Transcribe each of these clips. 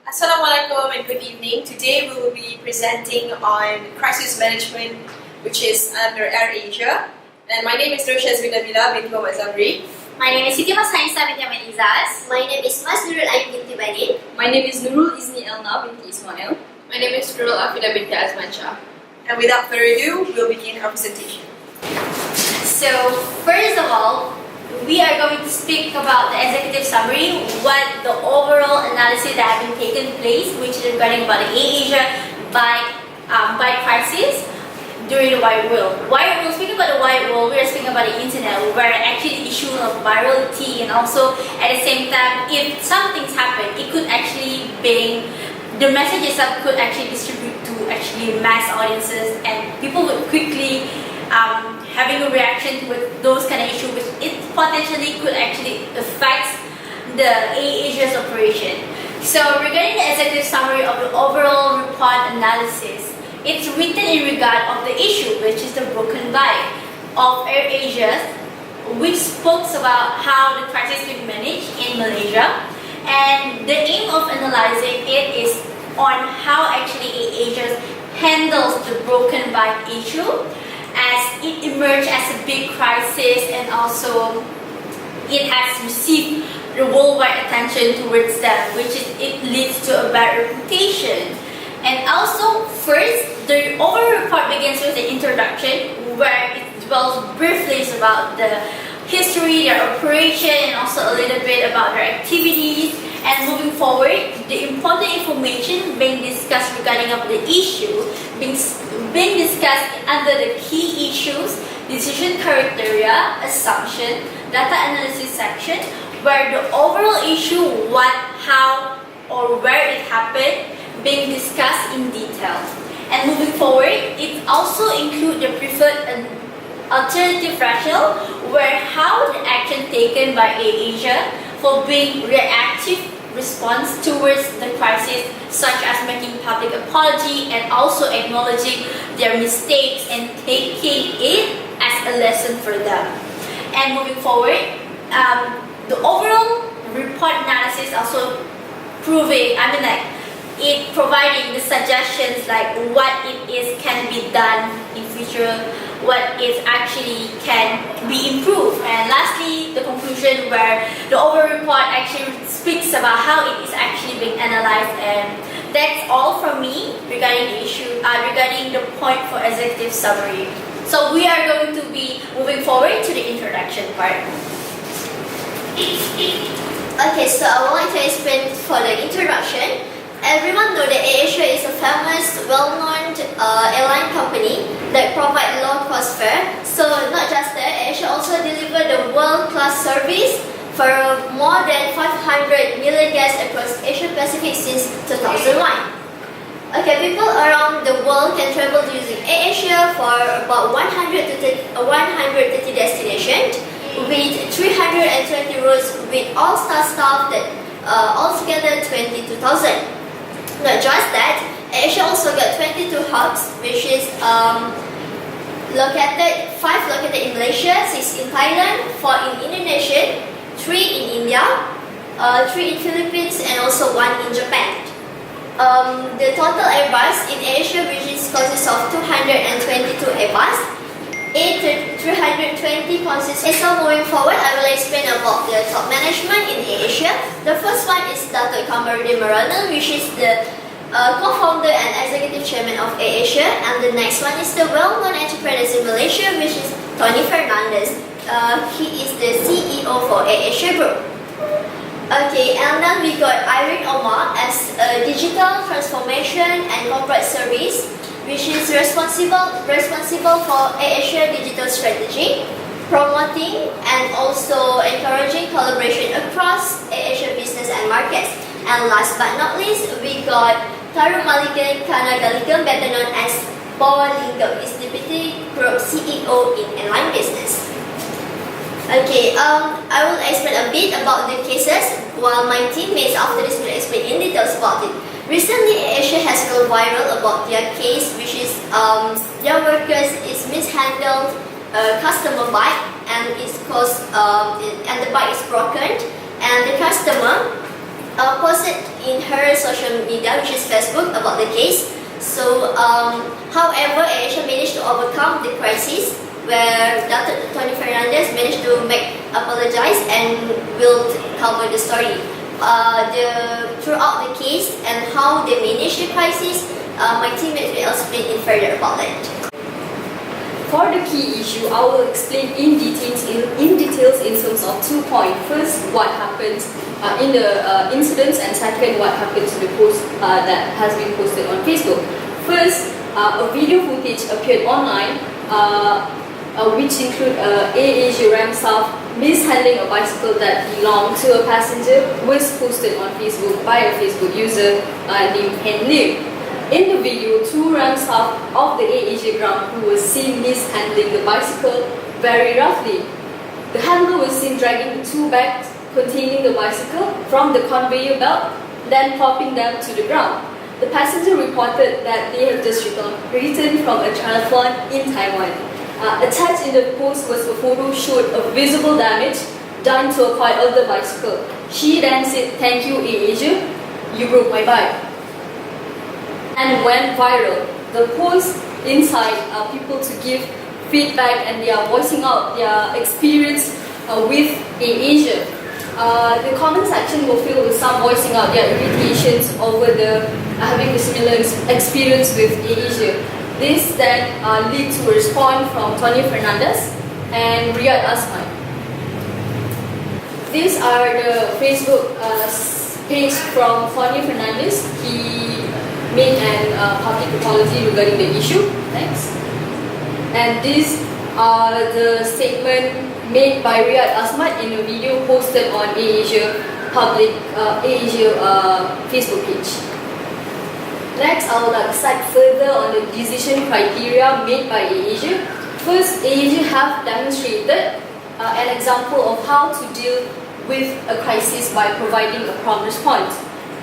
Assalamualaikum and good evening. Today we will be presenting on crisis management, which is under AIRASIA. And my name is NURSYAZMEEN NABILA, BINTI ZAMRI. My name is SITI HANISAH binti IZZAZ. My name is MASNURUL binti BANIN. My name is NURUL ELNA binti ISMAIL. My name is NURUL AFEEDAH binti AZMAN SHAH. And without further ado, we'll begin our presentation. So, first of all, we are going to speak about the executive summary, what the overall analysis that have been taken place, which is regarding about the AIRASIA by crisis during the white whale. Speaking about the white whale, we are speaking about the internet, where actually the issue of virality, and also at the same time, if something's happened, it could actually bring the messages that could actually distribute to actually mass audiences, and people would quickly having a reaction with those kind of issues, which it potentially could actually affect the AIRASIA's operation. So regarding the executive summary of the overall report analysis, it's written in regard of the issue, which is the broken bike of AIRASIA, which speaks about how the crisis is managed in Malaysia, and the aim of analyzing it is on how actually AIRASIA handles the broken bike issue, as it emerged as a big crisis, and also it has received the worldwide attention towards them, which it leads to a bad reputation. And also, first, the overall report begins with an introduction where it dwells briefly about the history, their operation, and also a little bit about their activities. And moving forward, the important information being discussed regarding of the issue being discussed under the key issues, decision criteria, assumption, data analysis section, where the overall issue, what, how, or where it happened, being discussed in detail. And moving forward, it also includes the preferred and alternative rationale, where how the action taken by AIRASIA for being reactive response towards the crisis, such as making public apology and also acknowledging their mistakes and taking it as a lesson for them. And moving forward, the overall report analysis also proving, it providing the suggestions like what it is can be done in future, what is actually can be improved, and lastly the conclusion where the overall report actually speaks about how it is actually being analyzed. And that's all from me regarding the issue, regarding the point for executive summary. So we are going to be moving forward to the introduction part. Okay, so I would like to explain for the introduction. Everyone knows that AIRASIA is a famous, well-known airline company that provides low-cost fare. So not just that, AIRASIA also delivers the world-class service for more than 500 million guests across Asia Pacific since 2001. Okay, people around the world can travel using AIRASIA for about 130 destinations with 320 routes with all-star staff that altogether 22,000. Not just that, AIRASIA also got 22 hubs, which is 5 located in Malaysia, 6 in Thailand, 4 in Indonesia, 3 in India, 3 in Philippines, and also 1 in Japan. The total Airbus in AIRASIA, which consists of 222 Airbus, A320 consists. So moving forward, I will explain about the top management in AIRASIA. The first one is Dato' Kamarudin Maranel, which is the co-founder and executive chairman of AIRASIA, and the next one is the well-known entrepreneur in Malaysia, which is Tony Fernandez. He is the CEO for AIRASIA Group. Okay, and then we got Irene Omar as a digital transformation and corporate service, which is responsible for AIRASIA digital strategy, promoting and also encouraging collaboration across AIRASIA business and markets. And last but not least, we got Taru Maligan Kanagalikam, better known as Lingam, is Deputy Group CEO in airline business. Okay, I will explain a bit about the cases, while my teammates after this will explain in details about it. Recently, AIRASIA has gone viral about their case, which is their workers is mishandled customer bike, and it's caused and the bike is broken, and the customer posted in her social media, which is Facebook, about the case. So, however, AirAsia managed to overcome the crisis, where Dr. Tony Fernandez managed to apologize and will cover the story. Throughout the case and how they managed the crisis, my teammates will explain in further about that. For the key issue, I will explain in details in terms of 2 points. First, what happens in the incidents, and second, what happens to the post that has been posted on Facebook. First, a video footage appeared online which include AirAsia RAM staff mishandling a bicycle that belonged to a passenger, was posted on Facebook by a Facebook user named Hen Liu. In the video, 2 RAM staff of the AirAsia ground crew was seen mishandling the bicycle very roughly. The handler was seen dragging the 2 bags containing the bicycle from the conveyor belt, then popping them to the ground. The passenger reported that they had just returned from a triathlon in Taiwan. Attached in the post was a photo showed a visible damage done to a part of the bicycle. She then said, "Thank you, AirAsia, you broke my bike," and went viral. The post inside people to give feedback, and they are voicing out their experience with AirAsia. The comment section will fill with some voicing out their irritations over having a similar experience with AirAsia. This then lead to a response from Tony Fernandez and Riyad Azman. These are the Facebook page from Tony Fernandez. He made an public apology regarding the issue. Thanks. And these are the statement made by Riyad Azman in a video posted on AirAsia Facebook page. Next, I will decide further on the decision criteria made by AirAsia. First, AirAsia have demonstrated an example of how to deal with a crisis by providing a prompt response.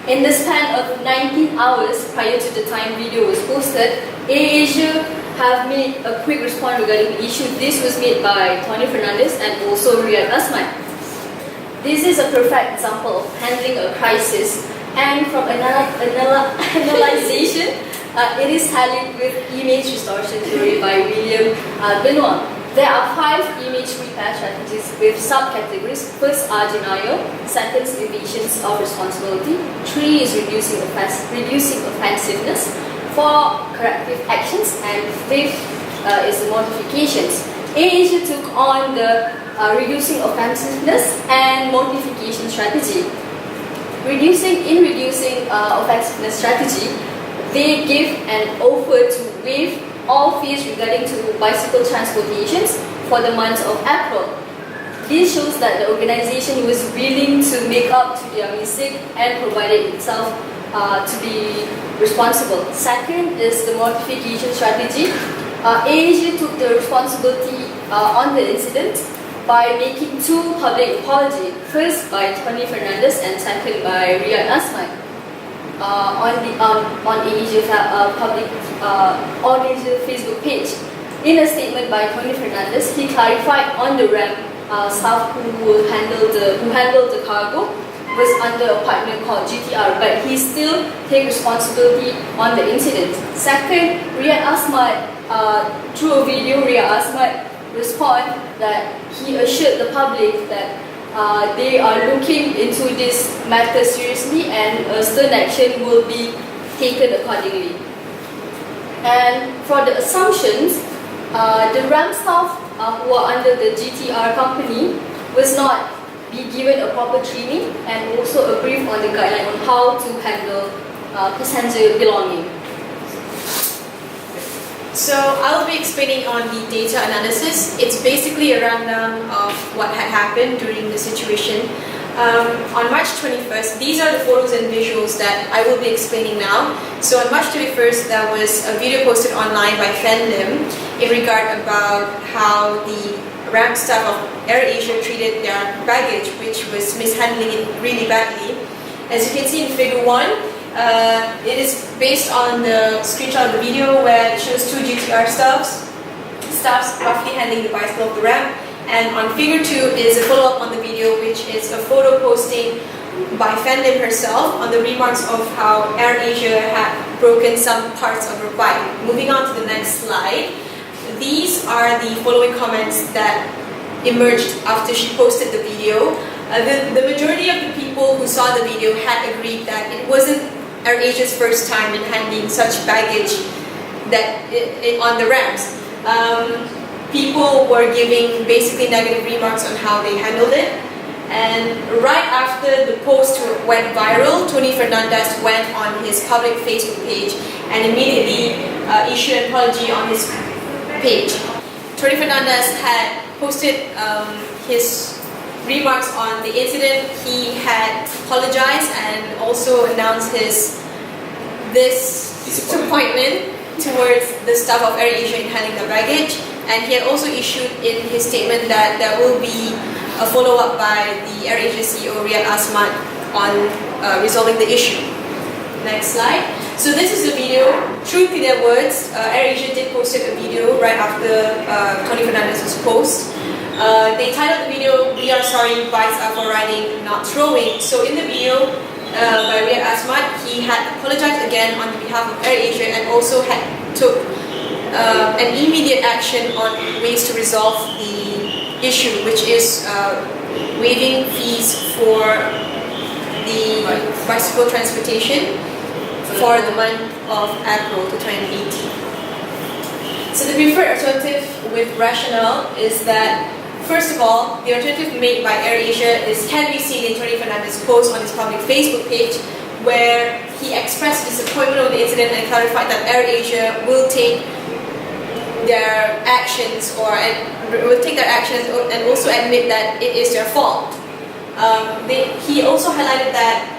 In the span of 19 hours prior to the time video was posted, AirAsia have made a quick response regarding the issue. This was made by Tony Fernandez and also Riyad Azman. This is a perfect example of handling a crisis, and from analyzation, it is tallied with image restoration theory by William Benoit. There are 5 image repair strategies with subcategories. First are denial, second is evasions of responsibility, 3 is reducing offensiveness, 4 corrective actions, and 5th is the modifications. AirAsia took on the reducing offensiveness and modification strategy. In reducing offensiveness strategy, they give an offer to waive all fees regarding to bicycle transportations for the month of April. This shows that the organization was willing to make up to their mistake and provided itself to be responsible. Second is the modification strategy. AirAsia took the responsibility on the incident by making 2 public apologies, first by Tony Fernandez and second by Riyad Azman. On AirAsia Facebook page. In a statement by Tony Fernandez, he clarified on the RAM staff who handled the cargo was under a partner called GTR, but he still take responsibility on the incident. Second, Riyad Azman, through a video, Riyad Azman respond that he assured the public that they are looking into this matter seriously and stern action will be taken accordingly. And for the assumptions, the RAM staff who are under the GTR company was not be given a proper training and also a brief on the guideline on how to handle passenger belonging. So I'll be explaining on the data analysis. It's basically a rundown of what had happened during the situation. On March 21st, these are the photos and visuals that I will be explaining now. So on March 21st, there was a video posted online by Fan Lim in regard about how the ramp staff of AirAsia treated their baggage, which was mishandling it really badly. As you can see in figure 1, it is based on the screenshot of the video where it shows 2 GTR staffs roughly handling the bicycle of the ramp. And on figure 2 is a follow-up on the video, which is a photo posting by Fanlim herself on the remarks of how AirAsia had broken some parts of her pipe. Moving on to the next slide. These are the following comments that emerged after she posted the video. The majority of the people who saw the video had agreed that it wasn't AirAsia's first time in handling such baggage on the ramps. People were giving basically negative remarks on how they handled it. And right after the post went viral, Tony Fernandez went on his public Facebook page and immediately issued an apology on his page. Tony Fernandez had posted his remarks on the incident. He had apologized and also announced his disappointment towards the staff of AirAsia in handling the baggage. And he had also issued in his statement that there will be a follow-up by the AirAsia CEO Riyad Azman on resolving the issue. Next slide. So this is the video. True to their words, AirAsia did post a video right after Tony Fernandez's post. They titled the video, "We are sorry, bikes are for riding, not throwing." So in the video by Riyad Azman, he had apologized again on behalf of AirAsia and also had took an immediate action on ways to resolve the issue, which is waiving fees for the bicycle transportation for the month of April 2018. So the preferred alternative with rationale is that, first of all, the alternative made by AirAsia can be seen in Tony Fernandez's post on his public Facebook page, where he expressed disappointment over the incident and clarified that AirAsia will take their actions and also admit that it is their fault. He also highlighted that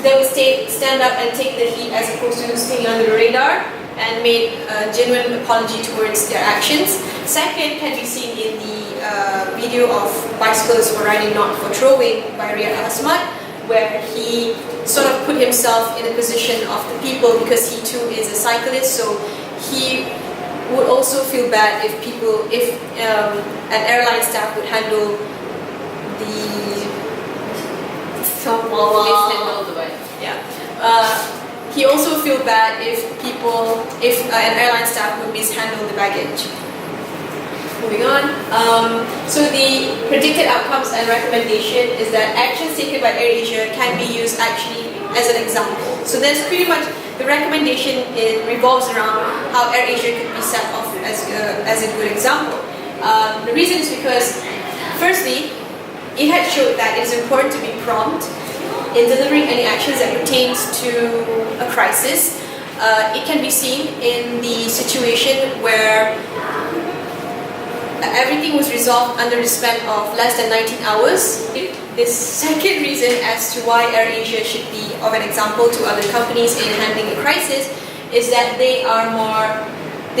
they will stand up and take the heat as opposed to staying under the radar, and made a genuine apology towards their actions. Second can be seen in the video of "Bicycles for Riding, Not for Throwing" by Riyad Azman, where he sort of put himself in a position of the people because he too is a cyclist, so he would also feel bad if an airline staff would handle the Mishandle the bike. Yeah. He also feel bad if an airline staff would mishandle the baggage. Moving on. So the predicted outcomes and recommendation is that actions taken by AirAsia can be used actually as an example. So that's pretty much the recommendation. It revolves around how AirAsia could be set off as a good example. The reason is because, firstly, it had showed that it is important to be prompt in delivering any actions that pertains to a crisis. It can be seen in the situation where everything was resolved under the span of less than 19 hours. The second reason as to why AirAsia should be of an example to other companies in handling a crisis is that they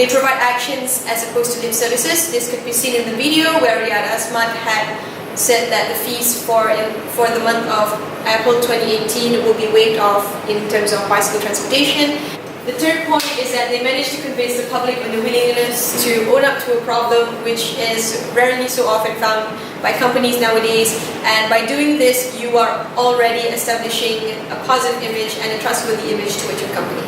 provide actions as opposed to lip services. This could be seen in the video where Riyad Azman had said that the fees for the month of April 2018 will be waived off in terms of bicycle transportation. The third point is that they managed to convince the public on the willingness to own up to a problem, which is rarely so often found by companies nowadays. And by doing this, you are already establishing a positive image and a trustworthy image towards your company.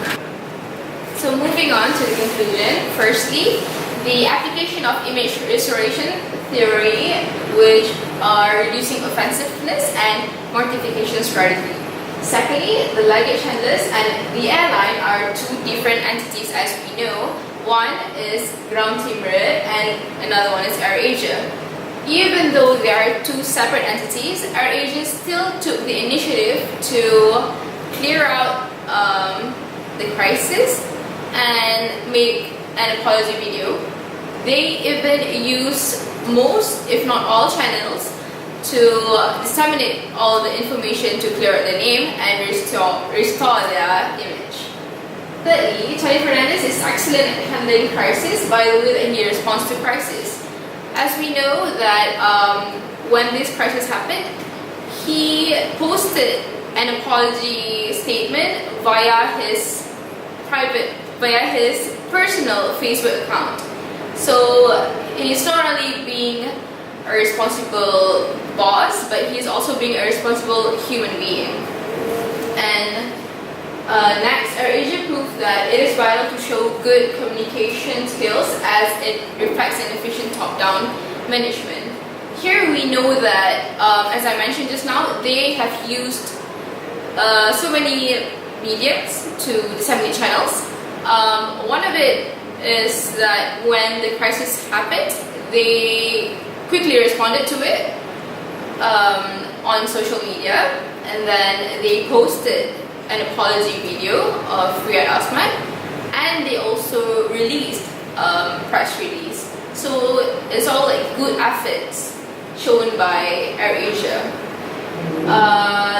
So moving on to the conclusion. Firstly, the application of image restoration theory, which are reducing offensiveness and mortification strategy. Secondly, the luggage handlers and the airline are two different entities, as we know. One is Ground Team Red and another one is AirAsia. Even though they are two separate entities, AirAsia still took the initiative to clear out the crisis and make an apology video. They even use most, if not all, channels to disseminate all the information to clear out the name and restore their image. Thirdly, Tony Fernandez is excellent at handling crisis by the way that he responds to crisis. As we know that when this crisis happened, he posted an apology statement via his personal Facebook account. So he's not only being a responsible boss, but he's also being a responsible human being. And next, AirAsia proved that it is vital to show good communication skills as it reflects an efficient top-down management. Here we know that, as I mentioned just now, they have used so many mediums to disseminate channels. One of it is that when the crisis happened, they quickly responded to it on social media, and then they posted an apology video of Riyad Ahmad, and they also released a press release. So it's all like good efforts shown by AirAsia.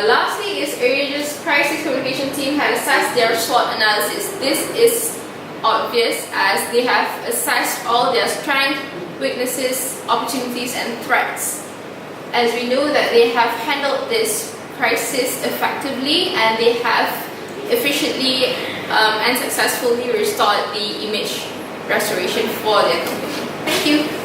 Lastly is AirAsia's crisis communication team had assessed their SWOT analysis. This is obvious as they have assessed all their strengths, weaknesses, opportunities and threats. As we know that they have handled this crisis effectively, and they have efficiently and successfully restored the image restoration for their company. Thank you.